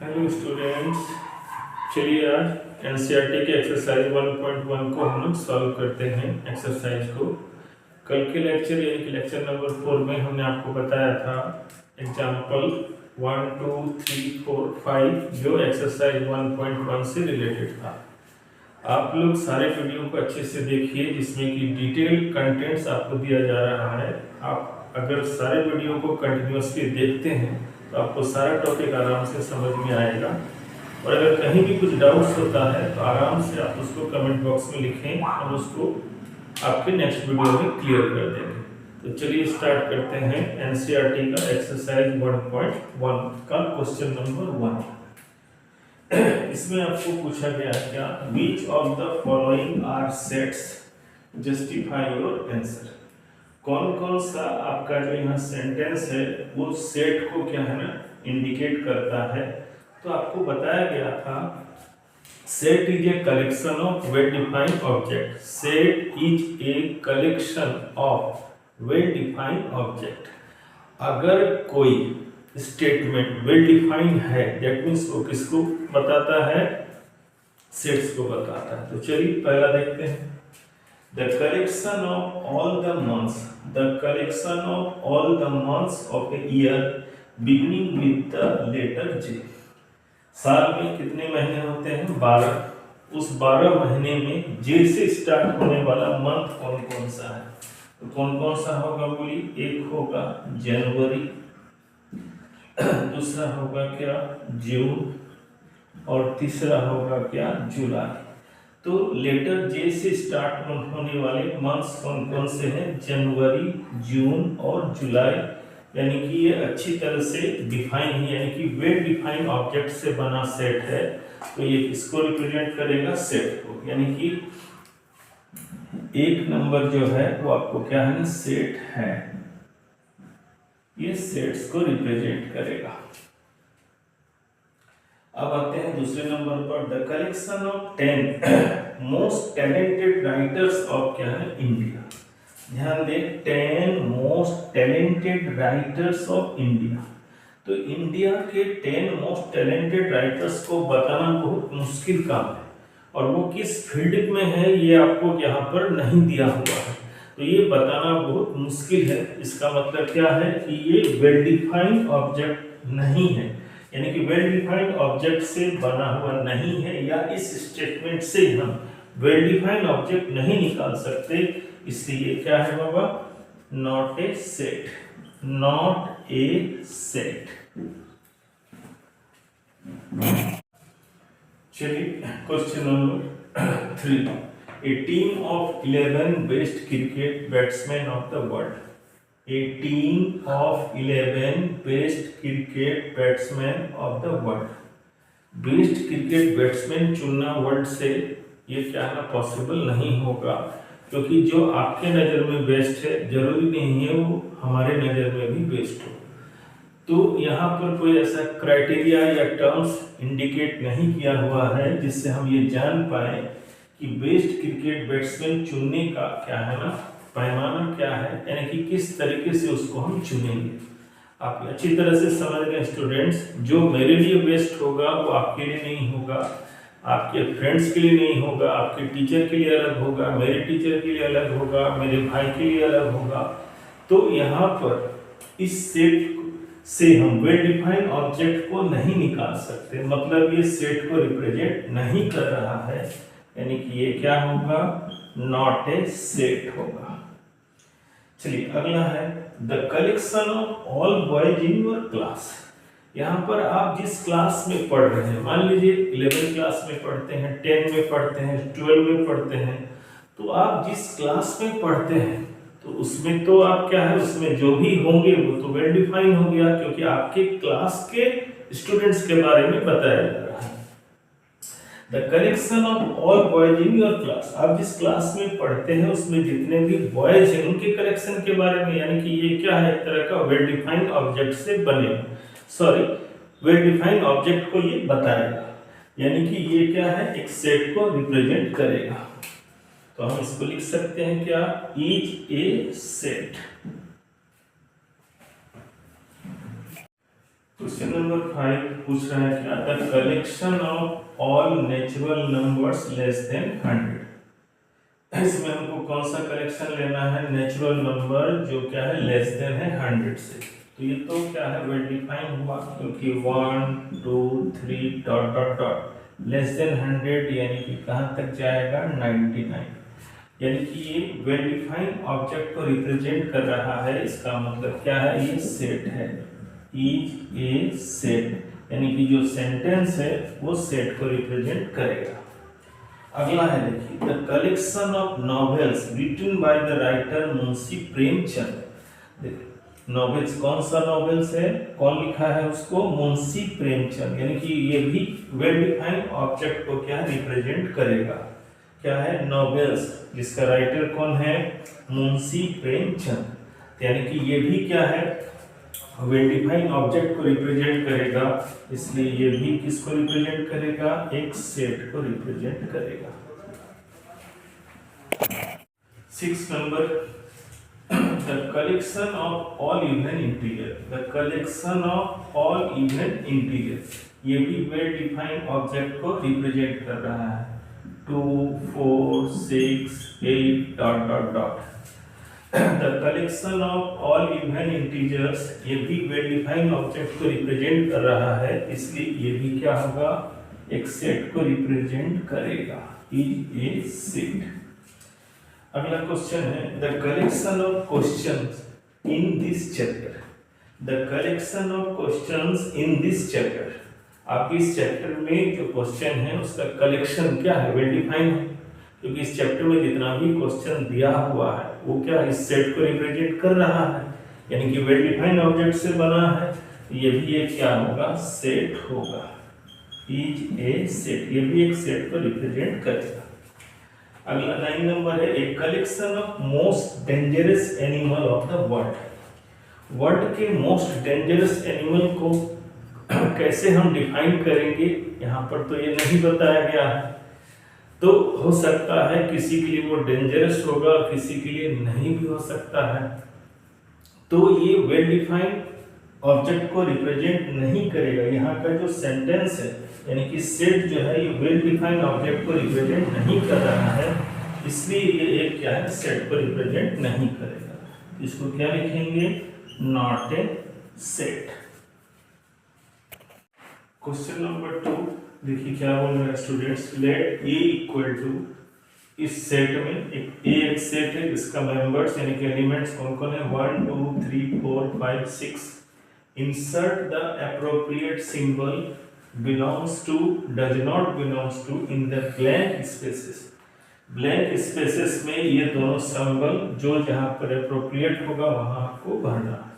Hello students, चलिए आज NCERT के एक्सरसाइज 1.1 को हम लोग सॉल्व करते हैं। एक्सरसाइज को कल के लेक्चर यानी कि लेक्चर नंबर 4 में हमने आपको बताया था एग्जाम्पल 1, 2, 3, 4, 5 जो एक्सरसाइज 1.1 से रिलेटेड था। आप लोग सारे वीडियो को अच्छे से देखिए जिसमें कि डिटेल कंटेंट्स आपको दिया जा रहा है। आप अगर सारे वीडियो को कंटिन्यूअसली देखते हैं तो आपको सारा टॉपिक आराम से समझ में आएगा। और अगर कहीं भी कुछ डाउट्स होता है तो आराम से आप उसको कमेंट बॉक्स में लिखें, हम उसको आपके नेक्स्ट वीडियो में क्लियर कर देंगे। तो चलिए स्टार्ट करते हैं एनसीईआरटी का एक्सरसाइज 1.1 का क्वेश्चन नंबर 1। इसमें आपको पूछा गया क्या, which of the following are sets, justify your answer. कौन कौन सा आपका जो यहाँ सेंटेंस है वो सेट को क्या है ना इंडिकेट करता है। तो आपको बताया गया था set is a collection of well defined object. Set is a collection of well defined object. अगर कोई स्टेटमेंट वेल डिफाइंड है दैट मीन्स वो किसको बताता है, सेट्स को बताता है। तो चलिए पहला देखते हैं, the collection of all the months of a year beginning with the letter J। साल में कितने महीने होते हैं? 12। उस 12 महीने में J से स्टार्ट होने वाला मंथ कौन कौन सा है? तो कौन कौन सा होगा बोली? एक होगा जनवरी, दूसरा होगा क्या जून, और तीसरा होगा क्या जुलाई। तो लेटर जे से स्टार्ट होने वाले मंथ्स कौन कौन से हैं? जनवरी, जून और जुलाई। यानी कि ये अच्छी तरह से डिफाइन है, यानी कि वेल डिफाइन ऑब्जेक्ट से बना सेट है। तो ये किसको रिप्रेजेंट करेगा? सेट को। यानी कि एक नंबर जो है वो आपको क्या है ना सेट है, ये सेट्स को रिप्रेजेंट करेगा। अब आते हैं दूसरे नंबर पर, the collection of 10 most talented writers of क्या है इंडिया। ध्यान दें, 10 most talented writers of India. तो इंडिया के 10 मोस्ट टैलेंटेड राइटर्स को बताना बहुत मुश्किल काम है, और वो किस फील्ड में है ये आपको यहाँ पर नहीं दिया हुआ है। तो ये बताना बहुत मुश्किल है। इसका मतलब क्या है कि ये वेल डिफाइंड ऑब्जेक्ट नहीं है, यानी कि वेल डिफाइंड ऑब्जेक्ट से बना हुआ नहीं है, या इस स्टेटमेंट से हम वेल डिफाइंड ऑब्जेक्ट नहीं निकाल सकते। इसलिए क्या है बाबा? Not a set, not a set. चलिए question number 3, a team of 11 best cricket batsman of the world. A team of 11 best cricket batsmen of the world। Best cricket batsman चुनना world से ये क्या है पॉसिबल नहीं होगा, क्योंकि जो आपके नज़र में बेस्ट है जरूरी नहीं है वो हमारे नज़र में भी बेस्ट हो। तो यहाँ पर कोई ऐसा क्राइटेरिया या टर्म्स इंडिकेट नहीं किया हुआ है जिससे हम ये जान पाए कि बेस्ट क्रिकेट बैट्समैन चुनने का क्या है ना पैमाना क्या है, यानी कि किस तरीके से उसको हम चुनेंगे। आप अच्छी तरह से समझ गए स्टूडेंट्स, जो मेरे लिए बेस्ट होगा वो आपके लिए नहीं होगा, आपके फ्रेंड्स के लिए नहीं होगा, आपके टीचर के लिए अलग होगा, मेरे टीचर के लिए अलग होगा, मेरे भाई के लिए अलग होगा। तो यहाँ पर इस सेट से हम वेल डिफाइंड ऑब्जेक्ट को नहीं निकाल सकते, मतलब ये सेट को रिप्रेजेंट नहीं कर रहा है, यानी कि ये क्या होगा? नॉट ए सेट होगा। चलिए अगला है, the collection of all boys in your class. यहाँ पर आप जिस क्लास में पढ़ रहे हैं, मान लीजिए 11 क्लास में पढ़ते हैं, 10 में पढ़ते हैं, 12 में पढ़ते हैं, तो आप जिस क्लास में पढ़ते हैं तो उसमें तो आप क्या है, उसमें जो भी होंगे वो तो वेल डिफाइन हो गया, क्योंकि आपके क्लास के स्टूडेंट्स के बारे में बताया जा रहा है। The collection of all boys in your class, आप जिस क्लास में पढ़ते हैं उसमें जितने भी बॉयज हैं उनके कलेक्शन के बारे में, यानी कि ये क्या है, एक तरह का वेल डिफाइंड ऑब्जेक्ट से बने, सॉरी वेल डिफाइंड ऑब्जेक्ट को ये बताएगा, यानी कि ये क्या है, एक सेट को रिप्रेजेंट करेगा। तो हम इसको लिख सकते हैं क्या, is a set. Question number 5 पूछ रहा है क्या, the collection of all natural numbers less than 100। इसमें हमको कौन सा कलेक्शन लेना है, नेचुरल नंबर जो क्या है लेस देन है 100 से। तो ये तो क्या है वेल डिफाइन हुआ, क्योंकि 1 2 3 dot dot dot less than 100 यानी कि कहाँ तक जाएगा 99, यानी कि ये वेल डिफाइंड ऑब्जेक्ट को रिप्रेजेंट कर रहा है। इसका मतलब क्या है, ये सेट है, इज ए सेट, यानी कि जो सेंटेंस है वो सेट को रिप्रेजेंट करेगा। अगला है देखिए, the collection of novels written by the writer Munshi Premchand. देखिए नॉवेल्स, कौन सा नॉवेल्स है, कौन लिखा है उसको, मुंशी प्रेमचंद, यानी कि ये भी वेल डिफाइंड ऑब्जेक्ट को क्या रिप्रेजेंट करेगा। क्या है, नॉवेल्स, जिसका राइटर कौन है, मुंशी प्रेमचंद, यानी कि ये भी क्या है वेल डिफाइंड ऑब्जेक्ट को रिप्रेजेंट करेगा, इसलिए ये भी किसको रिप्रेजेंट करेगा, एक सेट को रिप्रेजेंट करेगा। 6 number, the collection of all even integer, the collection of all even integer, ये भी वेल डिफाइंड ऑब्जेक्ट को रिप्रेजेंट कर रहा है। 2 4 6 8 dot dot dot, the collection of all even integers, ये भी वेल डिफाइंड ऑब्जेक्ट को रिप्रेजेंट कर रहा है, इसलिए ये भी क्या होगा, एक सेट को रिप्रेजेंट करेगा, इज ए सेट। अगला क्वेश्चन है, the collection of questions in this chapter, the collection of questions in this chapter, आपके इस चैप्टर में जो क्वेश्चन है उसका कलेक्शन क्या है, वेल डिफाइंड है, क्योंकि इस चैप्टर में जितना भी क्वेश्चन दिया हुआ है वो क्या इस सेट को रिप्रेजेंट कर रहा है, यानी कि वेल डिफाइंड ऑब्जेक्ट से बना है, ये भी एक क्या होगा, सेट होगा, इज ए सेट, ये भी एक सेट को रिप्रेजेंट करेगा। अगला 9 नंबर है, a collection of most dangerous animal of the world. World के मोस्ट डेंजरस एनिमल को कैसे हम डिफाइन करेंगे, यहाँ पर तो ये नहीं बताया गया है, तो हो सकता है किसी के लिए वो डेंजरस होगा और किसी के लिए नहीं भी हो सकता है, तो ये वेल डिफाइंड ऑब्जेक्ट को रिप्रेजेंट नहीं करेगा। यहाँ का जो सेंटेंस है यानी कि सेट जो है ये वेल डिफाइंड ऑब्जेक्ट को रिप्रेजेंट नहीं कर रहा है, इसलिए ये एक क्या है, सेट को रिप्रेजेंट नहीं करेगा। इसको क्या लिखेंगे, not a set. Question number 2 देखिए क्या बोल रहा है students, let a equal to, इस सेट में एक सेट है जिसका मेंबर्स यानी कि एलिमेंट्स कौन कौन है, 1 2 3 4 5 6, insert the appropriate symbol belongs to, does not belongs to in the blank spaces. Blank spaces में ये दोनों सिंबल जो जहां पर एप्रोप्रिएट होगा वहां आपको भरना है।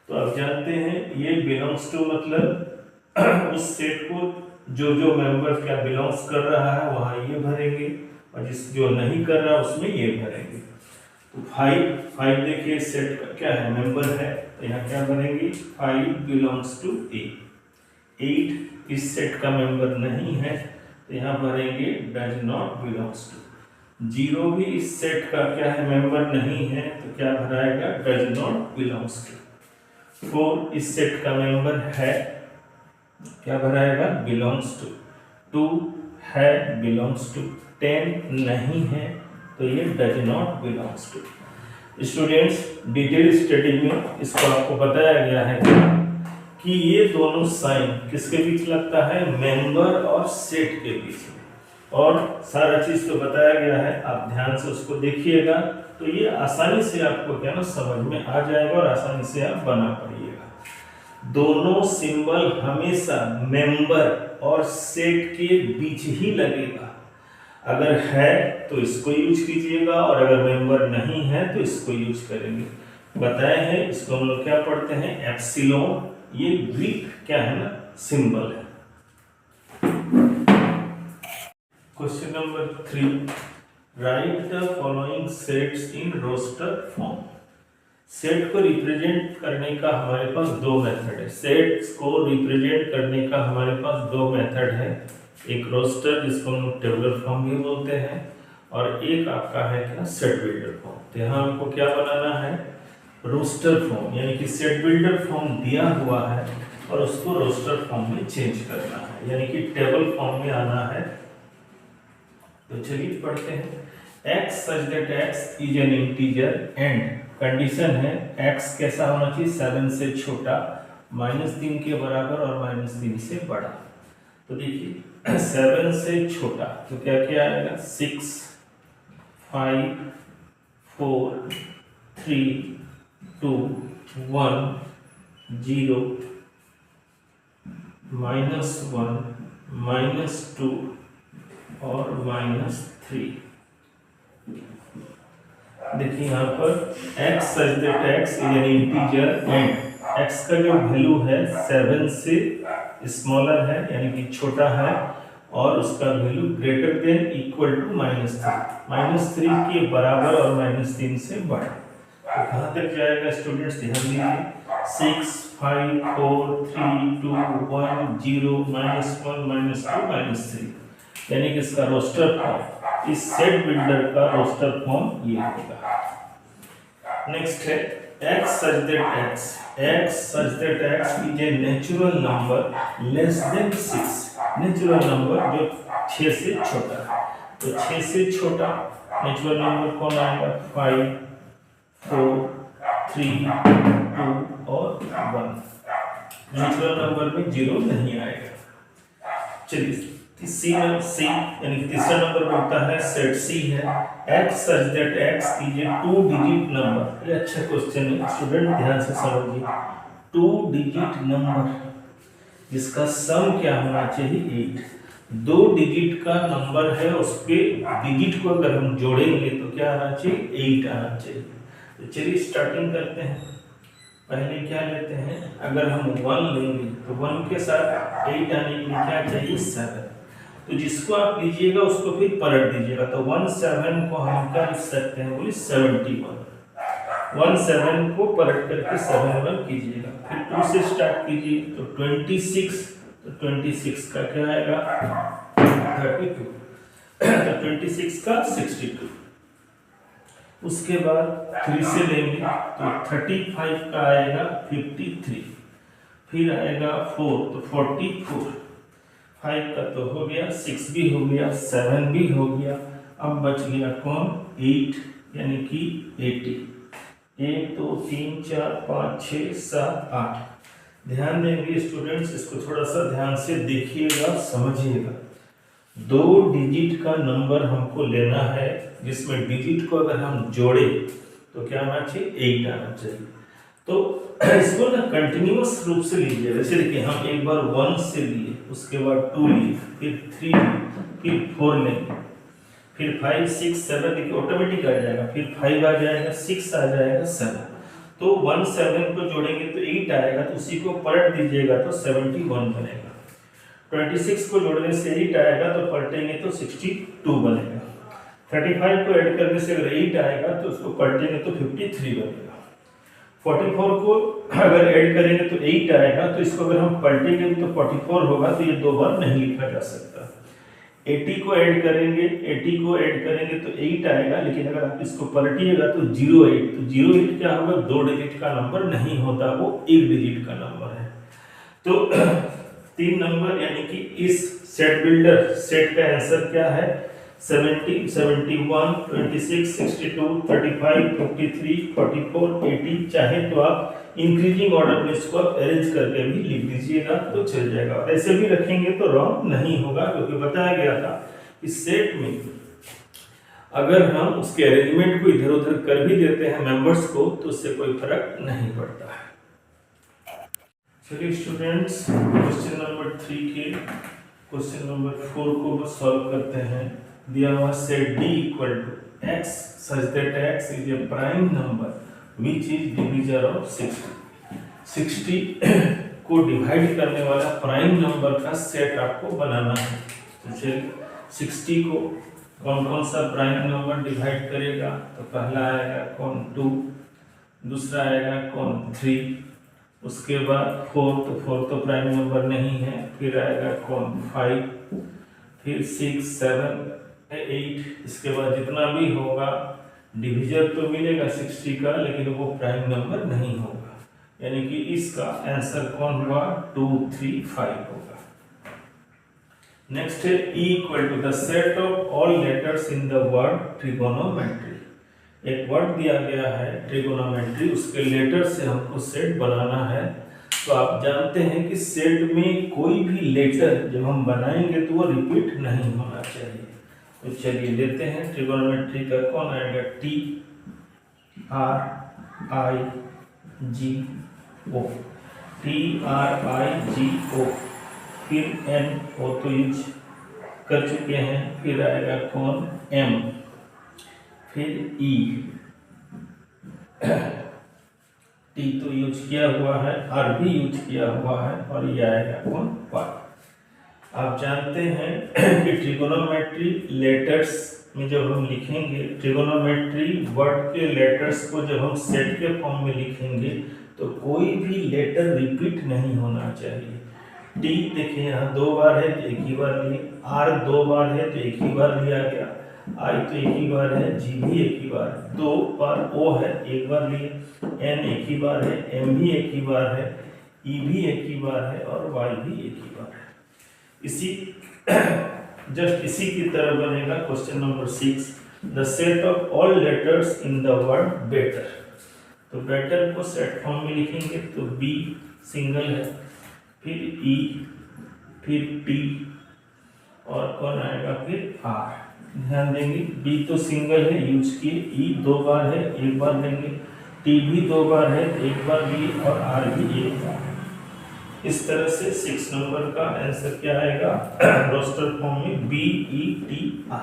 तो आप जानते हैं ये बिलोंग्स टू मतलब उस सेट को जो जो मेंबर क्या बिलोंग्स कर रहा है वहां ये भरेंगे, और जिस जो नहीं कर रहा उसमें ये भरेंगे। तो 5 देखिए सेट का क्या है, मेंबर है, तो यहाँ क्या भरेंगे, 5 बिलोंग्स टू ए। 8 इस सेट का मेंबर नहीं है, तो यहाँ भरेंगे डज नॉट बिलोंग्स टू। 0 भी इस सेट का क्या है, मेंबर नहीं है, तो क्या भराएगा, डज नॉट बिलोंग्स टू। 4 इस सेट का मेंबर है, क्या भराएगा, बिलोंग्स टू। 2 है, बिलोंग्स टू। 10 नहीं है, तो ये does not belongs to. Students detail study में इसको आपको बताया गया है कि ये दोनों साइन किसके बीच लगता है, मेंबर और सेट के बीच में, और सारा चीज तो बताया गया है, आप ध्यान से उसको देखिएगा तो ये आसानी से आपको क्या ना समझ में आ जाएगा और आसानी से आप बना पाइएगा। दोनों सिंबल हमेशा मेंबर और सेट के बीच ही लगेगा, अगर है तो इसको यूज कीजिएगा और अगर मेंबर नहीं है तो इसको यूज करेंगे। बताए हैं इसको हम लोग क्या पढ़ते हैं, एप्सिलॉन, ये ग्रीक क्या है ना सिंबल है। Question number 3, write the following sets in roster form. Set को रिप्रेजेंट करने का हमारे पास 2 मेथड है, सेट्स को रिप्रेजेंट करने का हमारे पास 2 मेथड है, एक रोस्टर जिसको हम लोग टेबुलर फॉर्म भी बोलते हैं, और एक आपका है क्या, सेट बिल्डर फॉर्म। तो यहाँ हमको क्या बनाना है, रोस्टर फॉर्म, यानी कि सेट बिल्डर फॉर्म दिया हुआ है और उसको रोस्टर फॉर्म में चेंज करना है, यानी कि टेबल फॉर्म में आना है। तो चलिए पढ़ते हैं। x such that x is an integer and condition है x कैसा होना चाहिए, 7 से छोटा, -3 के बराबर और -3 से बड़ा। तो देखिए 7 से छोटा तो क्या क्या आएगा, 6 5 4 3 2 1 0 -1 -2 और -3। देखिए यहाँ पर x such that x is an integer and x का जो वैल्यू है 7 से स्मॉलर है, यानी कि छोटा है, और उसका value greater than equal to -3 के बराबर और -3 से बड़ा। तो कहाँ तक जाएगा स्टूडेंट्स, ध्यान दीजिए, 6 5 4 3 2 1 0 -1 -2 -3, यानी कि इसका रोस्टर फॉर्म, इस सेट बिल्डर का रोस्टर फॉर्म ये होगा। नेक्स्ट है x such that x is a natural number less than 6, natural number जो 6 से छोटा है। तो 6 से छोटा नेचुरल नंबर कौन आएगा, 5 4 3 2 और 1। नेचुरल नंबर में 0 नहीं आएगा। चलिए सी यानी कि तीसरा नंबर बनता है सेट सी है, x such that x is a 2 digit number. ये अच्छा क्वेश्चन है, स्टूडेंट ध्यान से समझिए। 2 डिजिट नंबर जिसका सम क्या होना चाहिए, 8। 2 डिजिट का नंबर है, उसके डिजिट को अगर हम जोड़ेंगे तो क्या आना चाहिए, 8 आना चाहिए। तो चलिए स्टार्टिंग करते हैं। पहले क्या लेते हैं, अगर हम 1 लेंगे तो 1 के साथ 8 आने के लिए क्या चाहिए, 7। तो जिसको आप लीजिएगा उसको फिर पलट दीजिएगा। तो 17 को हम क्या लिख सकते हैं, बोलिए 71। 17 को पलट करके 71 कीजिएगा, फिर 2 से स्टार्ट कीजिए तो 26। तो 26 का क्या आएगा, 32। तो 26 का 62। उसके बाद 3 से लेंगे तो 35 का आएगा 53। फिर आएगा 4 तो 44। 5 का तो हो गया, 6 भी हो गया, 7 भी हो गया। अब बच गया कौन, 8, यानी कि 80। 1 2 3 4 5 6 7 8। ध्यान देंगे स्टूडेंट्स, इसको थोड़ा सा ध्यान से देखिएगा, समझिएगा। 2 डिजिट का नंबर हमको लेना है जिसमें डिजिट को अगर हम जोड़े तो क्या आना चाहिए, 8 आना चाहिए। तो इसको ना कंटिन्यूअस रूप से लीजिए। जैसे देखिए हम एक बार 1 से लिए, उसके बाद 2 लिए, फिर 3 लिए, फिर 4 लेंगे, फिर 5 6 7 देखिए ऑटोमेटिक आ जाएगा, फिर 5 आ जाएगा, 6 आ जाएगा, 7। तो 1 7 को जोड़ेंगे तो 8 आएगा, तो उसी को पलट दीजिएगा तो 71 बनेगा। 26 को जोड़ने से 8 आएगा तो पलटेंगे तो 62 बनेगा। 35 को ऐड करने से अगर 8 आएगा तो उसको पलटेंगे तो 53 बनेगा। 44 को अगर ऐड करेंगे तो 8 आएगा, तो इसको अगर हम पलटेंगे तो 44 होगा, तो ये 2 बार नहीं लिखा जा सकता। 80 को ऐड करेंगे तो 8 आएगा, लेकिन अगर आप इसको पलटिएगा तो 08। तो 08 क्या होगा, 2 डिजिट का नंबर नहीं होता, वो 1 डिजिट का नंबर है। तो 3 नंबर, यानी कि इस सेट बिल्डर सेट का आंसर क्या है, 70 71 26 62 35 53 44 80। चाहे तो आप इंक्रीजिंग ऑर्डर में इसको आप अरेंज करके भी लिख दीजिएगा तो चल जाएगा। ऐसे भी रखेंगे तो रॉन्ग नहीं होगा, क्योंकि बताया गया था कि सेट में अगर हम उसके अरेंजमेंट को इधर उधर कर भी देते हैं मेंबर्स को तो उससे कोई फर्क नहीं पड़ता है। चलिए स्टूडेंट्स, क्वेश्चन नंबर 3 के क्वेश्चन नंबर 4 को सॉल्व करते हैं। दिया हुआ set d equal to x such that x is a prime number which is divisor of 60। 60 को डिवाइड करने वाला प्राइम नंबर का सेट आपको बनाना है। तो चलिए 60 को कौन कौन सा प्राइम नंबर डिवाइड करेगा, तो पहला आएगा कौन 2, दूसरा आएगा कौन 3, उसके बाद 4, तो 4 तो प्राइम नंबर नहीं है, फिर आएगा कौन 5, फिर 6 7 8। इसके बाद जितना भी होगा डिविजर तो मिलेगा 60 का, लेकिन वो प्राइम नंबर नहीं होगा। यानी कि इसका आंसर कौन हुआ 2, 3, 5 होगा। नेक्स्ट है E equal to the set of all letters in the word trigonometry. एक वर्ड दिया गया है ट्रिगोनोमेट्री, उसके लेटर से हमको सेट बनाना है। तो आप जानते हैं कि सेट में कोई भी लेटर जब हम बनाएंगे तो वो रिपीट नहीं होना चाहिए। तो चलिए लेते हैं ट्रिगोनोमेट्री का कौन आएगा, T R I G O, T R I G O, फिर N O तो यूज कर चुके हैं, फिर आएगा कौन M, फिर E, T तो यूज किया हुआ है, R भी यूज किया हुआ है, और ये आएगा कौन Y। आप जानते हैं कि ट्रिगोनोमेट्री लेटर्स में जब हम लिखेंगे, ट्रिगोनोमेट्री वर्ड के लेटर्स को जब हम सेट के फॉर्म में लिखेंगे तो कोई भी लेटर रिपीट नहीं होना चाहिए। टी देखिए यहाँ 2 बार है तो एक ही बार लिए, आर 2 बार है तो एक ही बार लिया गया, आई तो एक ही बार है, जी भी एक ही बार, 2 बार ओ है एक बार लिए, एन एक ही बार है, एम भी एक ही बार है, ई भी एक ही बार है, और वाई भी एक ही बार है। इसी जस्ट इसी की तरह बनेगा question number 6, the set of all letters in the word better. तो बेटर को सेट फॉर्म में लिखेंगे तो बी सिंगल है, फिर ई, फिर टी, और कौन आएगा फिर आर। ध्यान देंगे बी तो सिंगल है यूज किए, ई 2 बार है एक बार लेंगे, टी भी 2 बार है एक बार लिए, और आर भी एक बार है। इस तरह से 6 नंबर का आंसर क्या आएगा रोस्टर फॉर्म में BETR।